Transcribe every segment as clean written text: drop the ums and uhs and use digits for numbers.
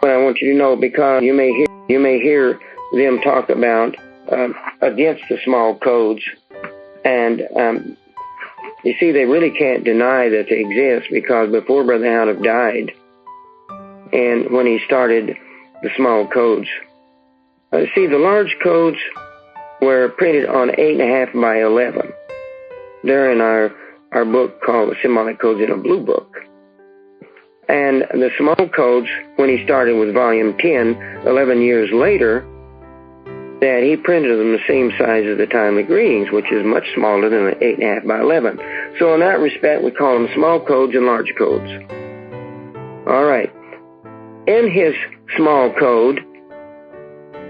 I want you to know, because you may hear them talk about against the small codes, and you see, they really can't deny that they exist, because before Brother Houteff died, and when he started the small codes, see, the large codes were printed on 8.5 by 11. They're in our book called The Symbolic Codes in a Blue Book. And the small codes, when he started with volume 10, 11 years later, that he printed them the same size as the Timely Greetings, which is much smaller than the 8.5 by 11. So in that respect, we call them small codes and large codes. All right. In his small code,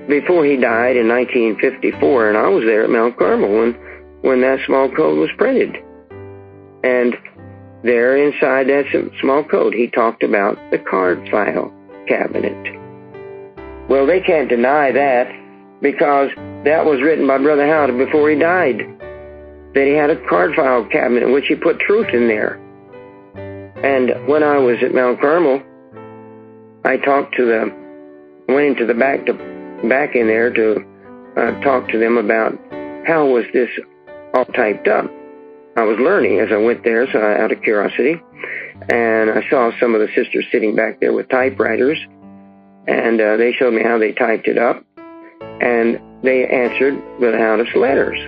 before he died in 1954, and I was there at Mount Carmel when that small code was printed. And there inside that small code, he talked about the card file cabinet. Well, they can't deny that, because that was written by Brother Houteff before he died, that he had a card file cabinet in which he put truth in there. And when I was at Mount Carmel, I went into the back in there to talk to them about how was this all typed up. I was learning as I went there, so out of curiosity, and I saw some of the sisters sitting back there with typewriters, and they showed me how they typed it up, and they answered Brother Houteff's letters.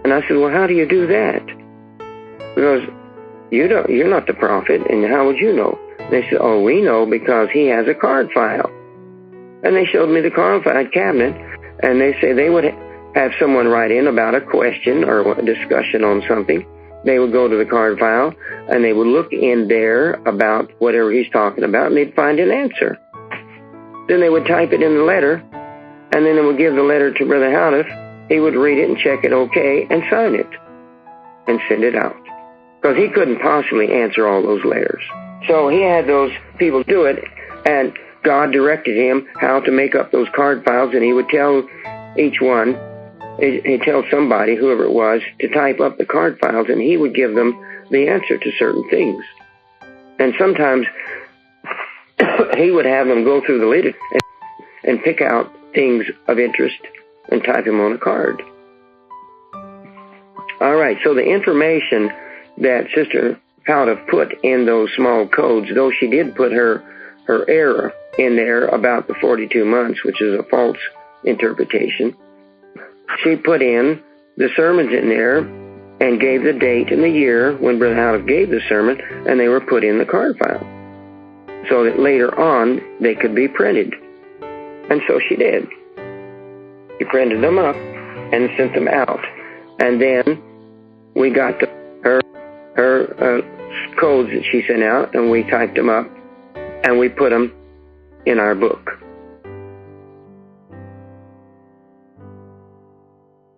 And I said, well, how do you do that? Because you're not the prophet, and how would you know? They said, oh, we know because he has a card file. And they showed me the card file cabinet, and they say they would have someone write in about a question or a discussion on something. They would go to the card file, and they would look in there about whatever he's talking about, and they'd find an answer. Then they would type it in the letter, and then they would give the letter to Brother Houteff. He would read it and check it okay and sign it and send it out, because he couldn't possibly answer all those letters. So he had those people do it, and God directed him how to make up those card files, and he would tell each one, he'd tell somebody, whoever it was, to type up the card files, and he would give them the answer to certain things. And sometimes he would have them go through the literature and pick out things of interest and type them on a card. All right, so the information that Sister Houteff put in those small codes, though she did put her error in there about the 42 months, which is a false interpretation, she put in the sermons in there and gave the date and the year when Brother Houteff gave the sermon, and they were put in the card file so that later on they could be printed. And so she did. She printed them up and sent them out. And then we got her codes that she sent out, and we typed them up, and we put them in our book.